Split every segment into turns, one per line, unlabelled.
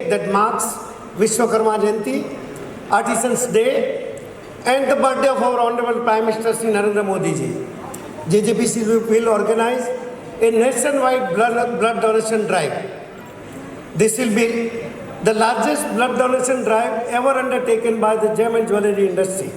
day that marks Vishwakarma Jayanti, Artisans Day, and the birthday of our Honorable Prime Minister Sri Narendra Modi ji. JJPC will organize a nationwide blood donation drive. This will be the largest blood donation drive ever undertaken by the gem and jewellery industry.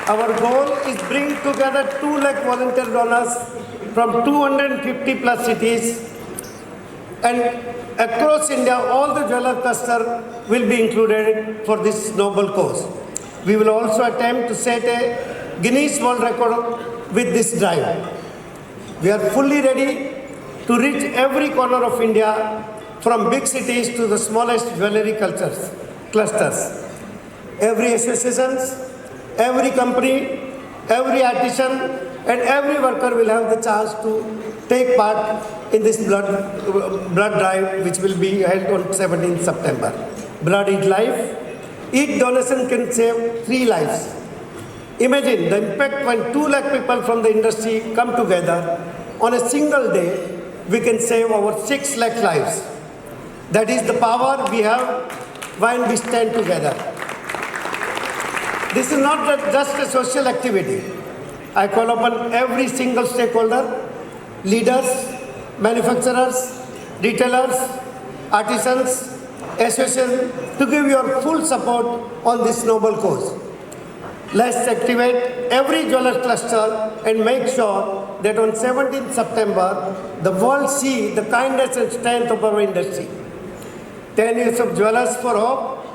Our goal is bring together 2 lakh volunteer donors from 250 plus cities, and across India all the jeweler cluster will be included for this noble cause. We will also attempt to set a Guinness World Record with this drive. We are fully ready to reach every corner of India, from big cities to the smallest jewellery clusters. Every association, every company, every artisan and every worker will have the chance to take part in this blood drive, which will be held on 17th September. Blood is life. Each donation can save 3 lives. Imagine the impact when 2 lakh people from the industry come together. On a single day, we can save over 6 lakh lives. That is the power we have when we stand together. This is not just a social activity. I call upon every single stakeholder, leaders, manufacturers, retailers, artisans, associations to give your full support on this noble cause. Let's activate every jeweler cluster and make sure that on 17th September, the world see the kindness and strength of our industry. 10 years of Jewelers for Hope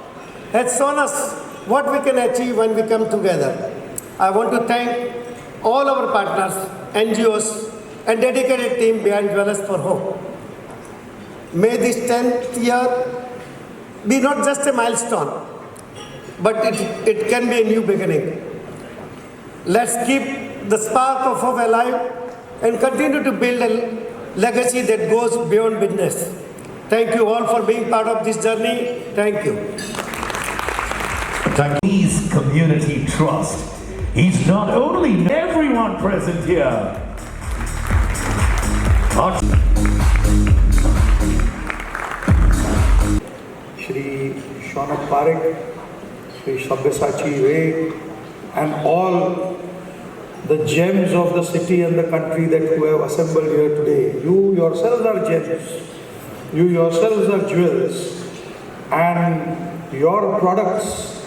has shown us what we can achieve when we come together. I want to thank all our partners, NGOs, and dedicated team behind Jewelers for Hope. May this 10th year be not just a milestone, but it can be a new beginning. Let's keep the spark of hope alive and continue to build a legacy that goes beyond business. Thank you all for being part of this journey. Thank you.
He's community trust. He's not only everyone present here.
Shri Shaunak Parekh, Shri Sabyasachi Ray, and all the gems of the city and the country that who have assembled here today. You yourselves are gems. You yourselves are jewels. And your products,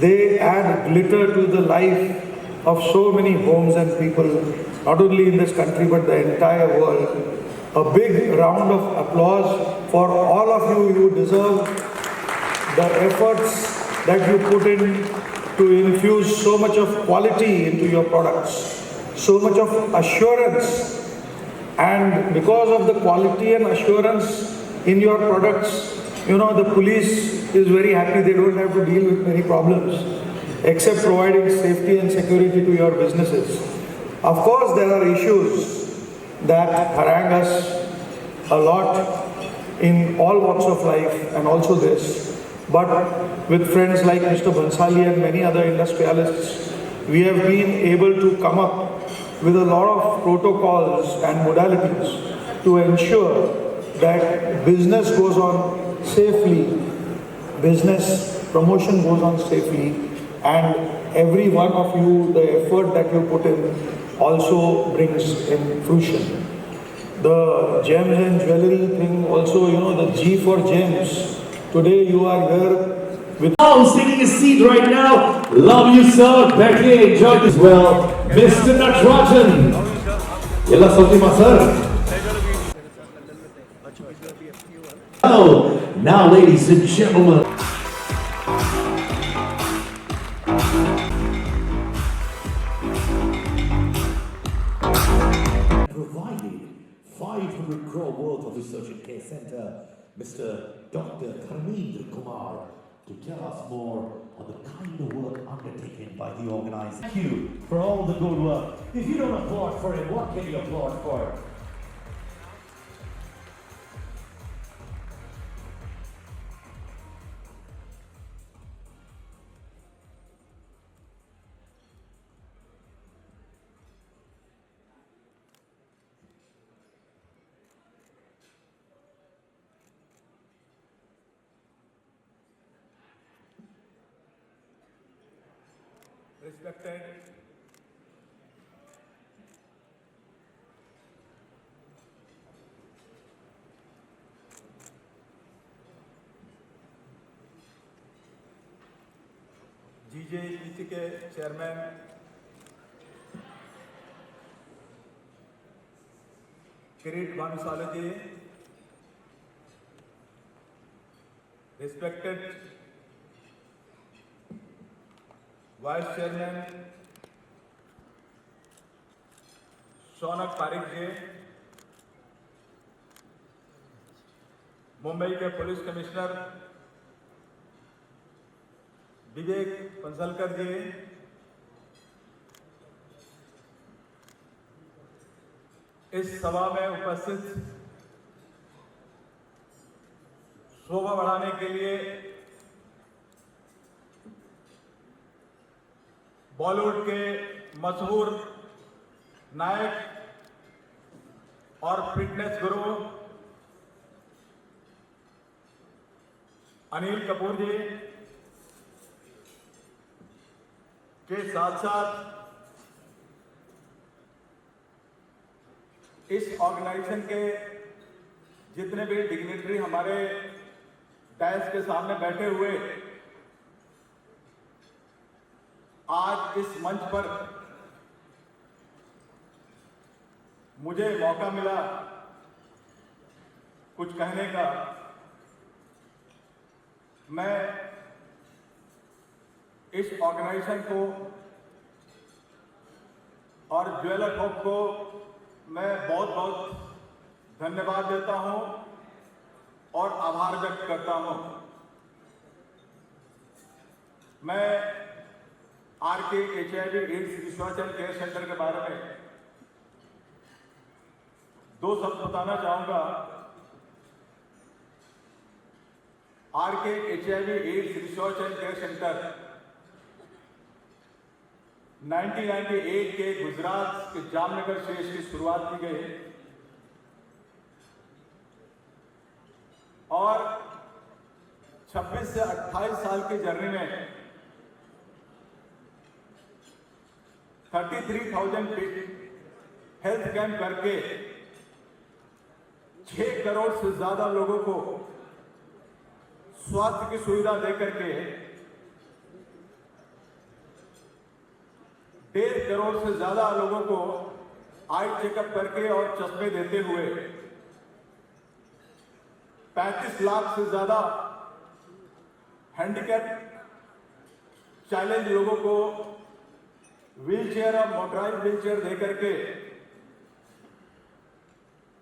they add glitter to the life of so many homes and people, not only in this country but the entire world. A big round of applause for all of you. You deserve the efforts that you put in to infuse so much of quality into your products, so much of assurance. And because of the quality and assurance in your products, you know, the police is very happy. They don't have to deal with many problems except providing safety and security to your businesses. Of course, there are issues that harangue us a lot in all walks of life, and also this. But with friends like Mr. Bhansali and many other industrialists, we have been able to come up with a lot of protocols and modalities to ensure that business goes on safely, business promotion goes on safely, and every one of you, the effort that you put in also brings in fruition. The gems and jewellery thing also, you know, the G for gems. Today you are here with...
Now taking a seat right now. Love you, sir. Becky, enjoy this well. Mr. Natarajan. Yalla Saltima, sir. Now, ladies and gentlemen. Provided 500 crore worth of research and care center, Mr. Dr. Dharmendra Kumar, to tell us more on the kind of work undertaken by the organization. Thank you for all the good work. If you don't applaud for it, what can you applaud for?
respected GJEC के chairman Kirit Bhanushali ji, respected vice chairman Shaunak Parikh ji, Mumbai के police commissioner विवेक पंसलकर जी, इस सभा में उपस्थित शोभा बढ़ाने के लिए बॉलीवुड के मशहूर नायक और फिटनेस गुरु अनिल कपूर जी के साथ साथ इस ऑर्गेनाइजेशन के जितने भी डिग्निटरी हमारे डैश के सामने बैठे हुए आज इस मंच पर मुझे मौका मिला कुछ कहने का। मैं इस ऑर्गेनाइजेशन को और ज्वेलर हब को मैं बहुत बहुत धन्यवाद देता हूं और आभार व्यक्त करता हूं। मैं RK HIV AIDS research and care centre के बारे में दो शब्द बताना चाहूंगा। RK HIV AIDS research and care centre 1998 के गुजरात के जामनगर से इसकी शुरुआत की गई और 26 से 28 साल की जर्नी में 33,000 हेल्थ कैंप करके 6 करोड़ से ज्यादा लोगों को स्वास्थ्य की सुविधा देकर के 1.5 करोड़ से ज्यादा लोगों को आई चेकअप करके और चश्मे देते हुए 35 लाख से ज्यादा हैंडीकैप चैलेंज लोगों को व्हीलचेयर और मोटराइज व्हीलचेयर देकर के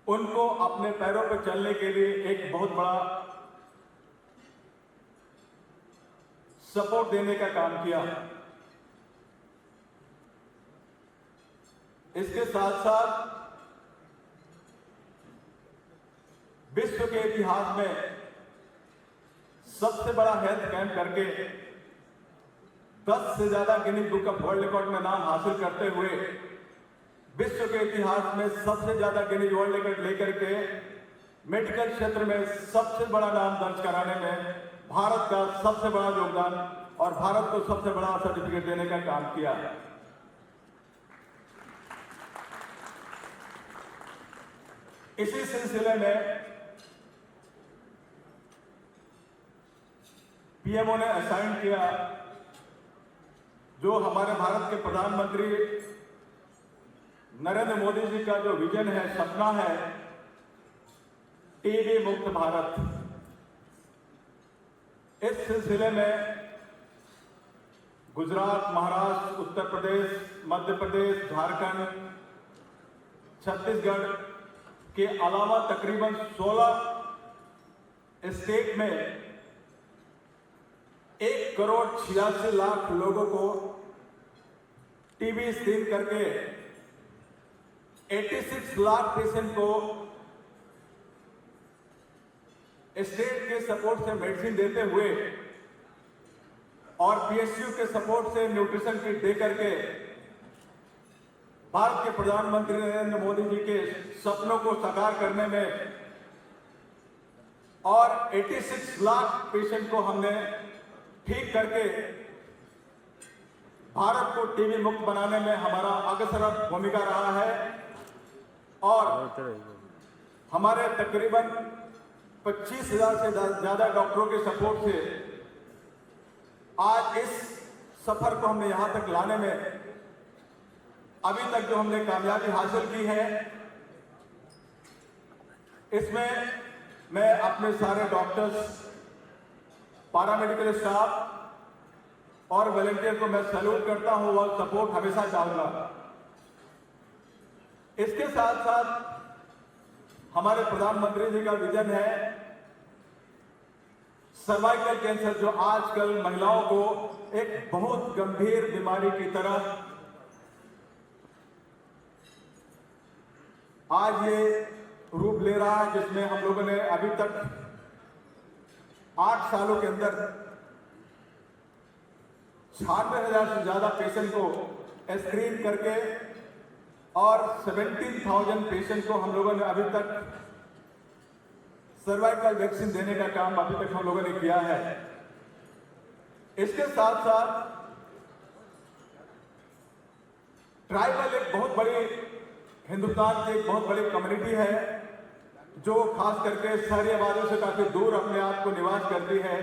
उनको अपने पैरों पर चलने के लिए एक बहुत बड़ा सपोर्ट देने का काम किया। इसके साथ साथ विश्व के इतिहास में सबसे बड़ा हेल्थ कैंप करके 10 से ज्यादा Guinness book of world record में नाम हासिल करते हुए विश्व के इतिहास में सबसे ज्यादा गिनीज वर्ल्ड रिकॉर्ड लेकर के मेडिकल क्षेत्र में सबसे बड़ा नाम दर्ज कराने में भारत का सबसे बड़ा योगदान और भारत को सबसे बड़ा सर्टिफिकेट देने का काम किया। इसी सिलसिले में पीएमओ ने असाइन किया जो हमारे भारत के प्रधानमंत्री नरेंद्र मोदी जी का जो विजन है, सपना है, टीबी मुक्त भारत। इस सिलसिले में गुजरात, महाराष्ट्र, उत्तर प्रदेश, मध्य प्रदेश, झारखंड, छत्तीसगढ़ के अलावा तकरीबन 16 स्टेट में 1,86,00,000 लोगों को टीबी स्क्रीन करके 86 लाख पेशेंट को स्टेट के सपोर्ट से मेडिसिन देते हुए और PSU के सपोर्ट से न्यूट्रिशन किट दे करके भारत के प्रधानमंत्री नरेंद्र मोदी जी के सपनों को साकार करने में और 86 लाख पेशेंट को हमने ठीक करके
भारत को टीबी मुक्त बनाने में हमारा अग्रसर भूमिका रहा है और हमारे तकरीबन 25,000 से ज़्यादा डॉक्टरों के सपोर्ट से आज इस सफर को हमने यहाँ तक लाने में अभी तक जो हमने कामयाबी हासिल की है, इसमें मैं अपने सारे डॉक्टर्स, पैरामेडिकल स्टाफ और वॉलंटियर को मैं सैल्यूट करता हूं और सपोर्ट हमेशा चाहूंगा। इसके साथ साथ हमारे प्रधानमंत्री जी का विजन है सर्वाइकल कैंसर, जो आजकल महिलाओं को एक बहुत गंभीर बीमारी की तरह आज ये रूप ले रहा है, जिसमें हम लोगों ने अभी तक 8 सालों के अंदर 96,000 से ज्यादा पेशेंट को स्क्रीन करके और 17,000 पेशेंट को हम लोगों ने अभी तक सर्वाइकल वैक्सीन देने का काम अभी तक हम लोगों ने किया है। इसके साथ साथ ट्राइबल एक बहुत बड़ी, हिंदुस्तान की एक बहुत बड़ी कम्युनिटी है जो खास करके शहरी आबादी से काफी दूर अपने आप को निवास करती है।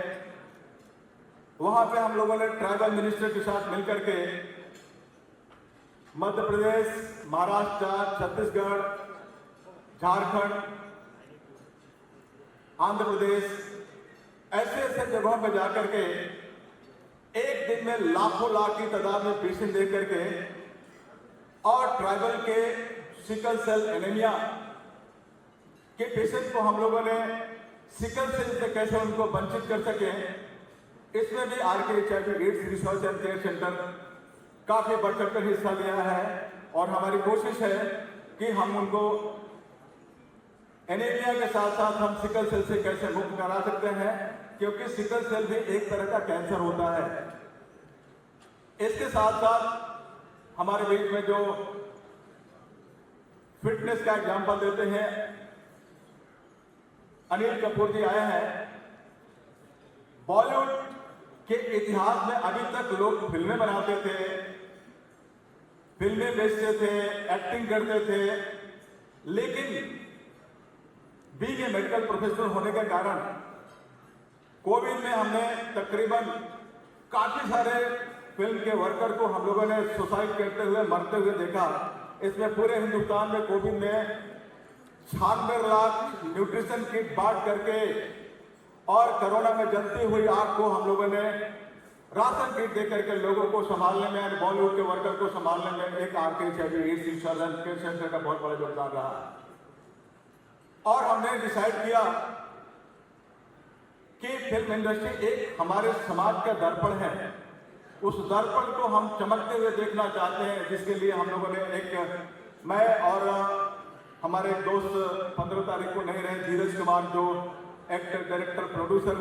वहां पे हम लोगों ने ट्राइबल मिनिस्टर के साथ मिलकर के मध्य प्रदेश, महाराष्ट्र, छत्तीसगढ़, झारखंड, आंध्र प्रदेश, ऐसे ऐसे जगहों पर जाकर के एक दिन में लाखों लाख की तादाद में पेशेंट दे करके और ट्राइबल के सिकल सेल एनीमिया के पेशेंट को हम लोगों ने सिकल सेल से कैसे उनको वंचित कर सके, इसमें भी RKHIV ads research and care centre काफी बढ़ चढ़कर हिस्सा लिया है और हमारी कोशिश है कि हम उनको एनीमिया के साथ साथ हम सिकल सेल से कैसे मुक्त करा सकते हैं, क्योंकि सिकल सेल भी एक तरह का कैंसर होता है। इसके साथ साथ हमारे बीच में जो फिटनेस का एग्जाम्पल देते हैं अनिल कपूर जी आए हैं। बॉलीवुड के इतिहास में अभी तक लोग फिल्में बनाते थे, फिल्में बेचते थे, एक्टिंग करते थे, लेकिन बीइंग ए मेडिकल प्रोफेशनल होने के कारण कोविड में हमने तकरीबन काफी सारे फिल्म के वर्कर को हम लोगों ने सुसाइड करते हुए, मरते हुए देखा। इसमें पूरे हिंदुस्तान में कोविड में 96 लाख न्यूट्रिशन किट बांट करके और कोरोना में जलती हुई आग को हम लोगों ने राशन किट दे करके लोगों को संभालने में, बॉलीवुड के वर्कर को संभालने में एक RKHIV ads research and care centre का बहुत बड़ा योगदान रहा। और हमने डिसाइड किया कि फिल्म इंडस्ट्री एक हमारे समाज का दर्पण है, उस दर्पण को हम चमकते हुए देखना चाहते हैं, जिसके लिए हम लोगों ने मैं और हमारे दोस्त 15 तारीख को नहीं रहे, धीरज कुमार, जो एक्टर, डायरेक्टर, प्रोड्यूसर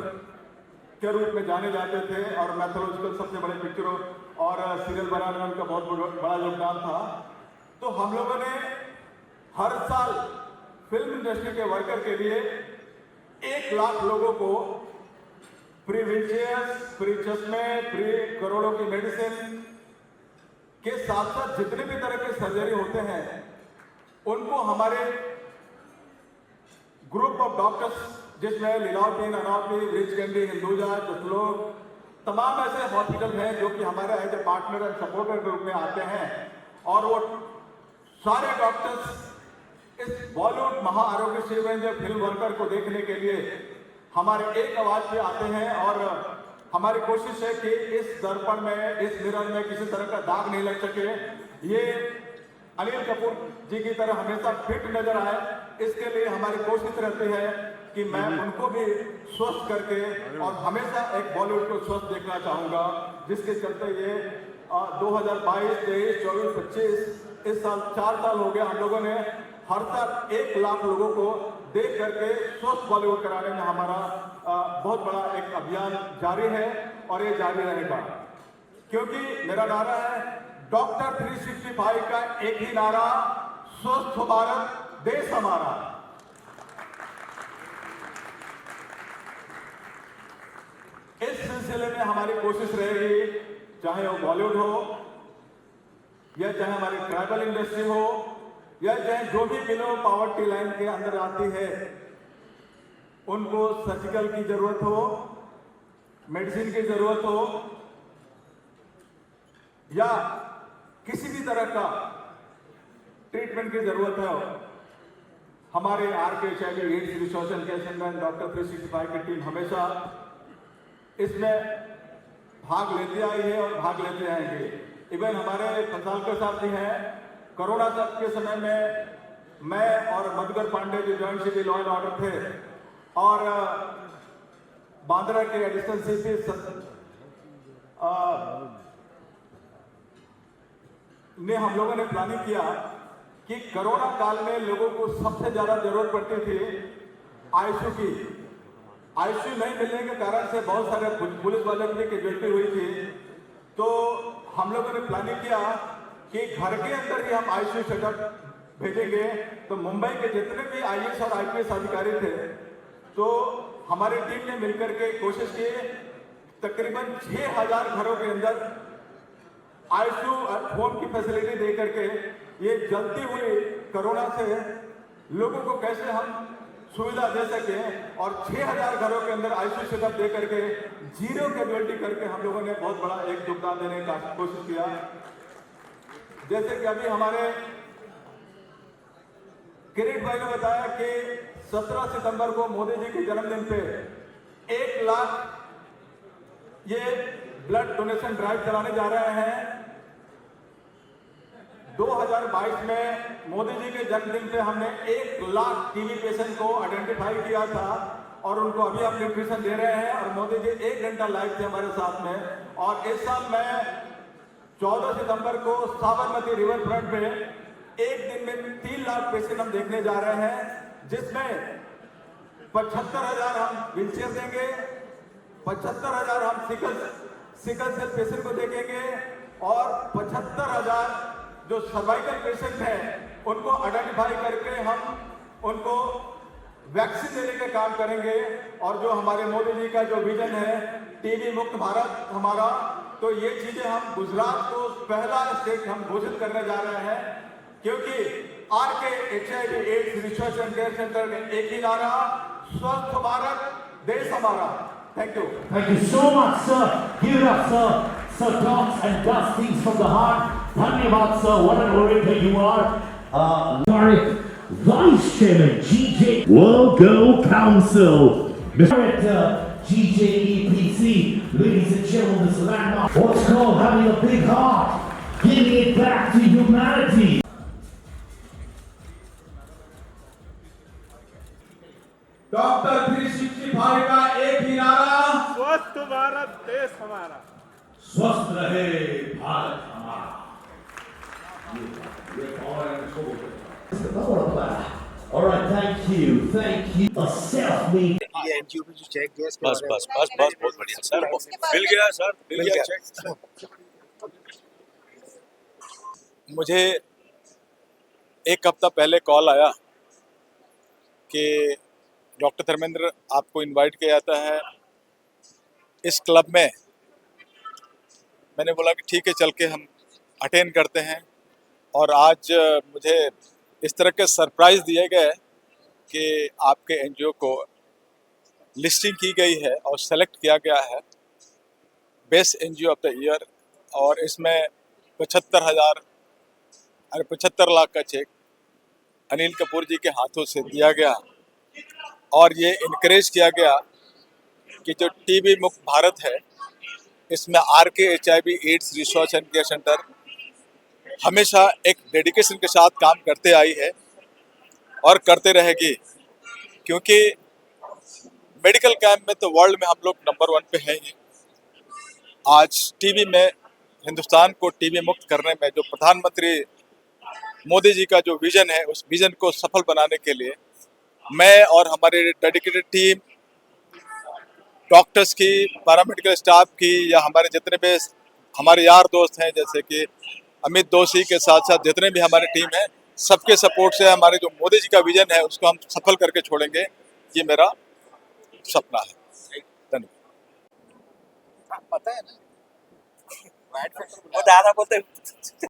के रूप में जाने जाते थे और मैथोलॉजिकल सबसे बड़े पिक्चरों और सीरियल बनाने में उनका बहुत बड़ा योगदान था। तो हम लोगों ने हर साल फिल्म इंडस्ट्री के वर्कर के लिए 1 लाख लोगों को फ्री व्हीलचेयर्स, फ्री चश्मे, फ्री करोड़ों की मेडिसिन के साथ साथ जितने भी तरह के सर्जरी होते हैं उनको हमारे ग्रुप ऑफ डॉक्टर्स, जिसमें लीलावती, नानावती, रिचगंडी, हिंदुजा, जसलोक, तमाम ऐसे हॉस्पिटल हैं जो कि हमारे as a partner and supporter के रूप में आते हैं। और वो सारे डॉक्टर्स इस बॉलीवुड महाआरोग्य शिविर में फिल्म वर्कर को देखने के लिए हमारे एक आवाज पे आते हैं। और हमारी कोशिश है कि इस दर्पण में, इस मिरर में किसी तरह का दाग नहीं लग सके, ये अनिल कपूर जी की तरह हमेशा फिट नजर आए। इसके लिए हमारी कोशिश रहती है कि मैं उनको भी स्वस्थ करके और हमेशा एक बॉलीवुड को स्वस्थ देखना चाहूंगा, जिसके चलते ये 2022, 23, 24, 25 इस साल 4 साल हो गया हम लोगों ने हर साल 1 लाख लोगों को देख करके स्वस्थ बॉलीवुड कराने में हमारा बहुत बड़ा एक अभियान जारी है और ये जारी रहेगा। क्योंकि मेरा नारा है डॉक्टर 365 का एक ही नारा, स्वस्थ भारत देश हमारा। इस सिलसिले में हमारी कोशिश रहेगी, चाहे वो बॉलीवुड हो, या चाहे हमारी ट्राइबल इंडस्ट्री हो, या चाहे जो भी बिलो पॉवर्टी लाइन के अंदर आती है, उनको सर्जिकल की जरूरत हो, मेडिसिन की जरूरत हो, या किसी भी तरह का ट्रीटमेंट की जरूरत है, हमारे RKHIV AIDS resource and care centre doctor 365 की टीम हमेशा इसमें भाग लेते आई है और भाग लेते आएंगे। इवन हमारे फंसालकर साहब जी हैं, कोरोना के समय में मैं और मधुकर पांडे जो joint CP law and order थे, और बांद्रा के एडिशनल सीपी ने हम लोगों ने प्लानिंग किया कि कोरोना काल में लोगों को सबसे ज्यादा जरूरत पड़ती थी आईसीयू की। आईसीयू नहीं मिलने के कारण से बहुत सारे पुलिस वालों की कैजुअल्टी हुई थी। तो हम लोगों ने प्लानिंग किया कि घर के अंदर ही हम आईसीयू सेटअप भेजेंगे। तो मुंबई के जितने भी IAS और IPS अधिकारी थे, तो हमारी टीम ने मिलकर के कोशिश की, तकरीबन 6000 घरों के अंदर आईसीयू होम की फैसिलिटी दे करके ये जलती हुई कोरोना से लोगों को कैसे हम सुविधा दे सके, और 6000 घरों के अंदर आईसीयू सेटअप दे करके जीरो कैजुअल्टी करके हम लोगों ने बहुत बड़ा एक योगदान देने का कोशिश किया। जैसे कि अभी हमारे किरीट भाई ने बताया कि 17 सितंबर को मोदी जी के जन्मदिन पे 1 लाख ये ब्लड डोनेशन ड्राइव चलाने जा रहे हैं। 2022 में मोदी जी के जन्मदिन पे हमने 1 लाख टीबी पेशेंट को आइडेंटिफाई किया था, और उनको अभी हम न्यूट्रिशन दे रहे हैं, और मोदी जी 1 घंटा लाइव थे हमारे साथ में। और इस साल में 14 सितंबर को साबरमती रिवर फ्रंट पे एक दिन में 3 लाख पेशेंट हम देखने जा रहे हैं, जिसमें 75,000 हम व्हीलचेयर देंगे, 75,000 हम सिकल सेल पेशेंट को देखेंगे, और 75,000 जो सर्वाइकल पेशेंट हैं उनको आइडेंटिफाई करके हम उनको वैक्सीन देने का काम करेंगे। और जो हमारे मोदी जी का जो विजन है टीबी मुक्त भारत हमारा, तो ये चीजें हम गुजरात को पहला स्टेट हम घोषित करने जा रहे हैं, क्योंकि RKHIV ads research and care centre में एक ही नारा, स्वस्थ भारत देश हमारा। Thank you.
Thank you so much, sir. Give it up, sir. Sir talks and does things from the heart. Dhanyavad, sir. What an orator you are. Tariq, Vice Chairman, GJ World Girl Council. Director, GJEPC. Ladies and gentlemen, this landmark. What's called having a big heart. Giving it back to humanity.
Doctor 365 का एक ही नारा,
स्वस्थ भारत देश हमारा।
स्वस्थ रहे भारत हमारा। All right, thank you. A self-made.
ये एनजीओ पे जो चेक गया इसके
बस
बारे में-
बस बस बस बहुत बढ़िया सर, मिल गया सर, मिल गया चेक। मुझे एक हफ्ता पहले कॉल आया कि डॉक्टर धर्मेंद्र आपको इनवाइट किया जाता है इस क्लब में। मैंने बोला कि ठीक है, चल के हम अटेंड करते हैं। और आज मुझे इस तरह के सरप्राइज़ दिए गए कि आपके एनजीओ को लिस्टिंग की गई है और सेलेक्ट किया गया है best NGO of the year, और इसमें 75 लाख का चेक अनिल कपूर जी के हाथों से दिया गया। और ये इनकरेज किया गया कि जो टीबी मुक्त भारत है, इसमें RKHIV ads research and care centre हमेशा एक डेडिकेशन के साथ काम करते आई है और करते रहेगी, क्योंकि मेडिकल कैंप में तो वर्ल्ड में हम लोग नंबर 1 पे हैं ही। आज टीबी में हिंदुस्तान को टीबी मुक्त करने में जो प्रधानमंत्री मोदी जी का जो विजन है, उस विजन को सफल बनाने के लिए मैं और हमारे डेडिकेटेड टीम, डॉक्टर्स की, पैरामेडिकल स्टाफ की, या हमारे जितने भी हमारे यार दोस्त हैं, जैसे कि अमित दोषी के साथ साथ जितने भी हमारी टीम है, सबके सपोर्ट से हमारे जो मोदी जी का विजन है उसको हम सफल करके छोड़ेंगे। ये मेरा सपना है। धन्यवाद।
पता है ना, वो दादा बोलते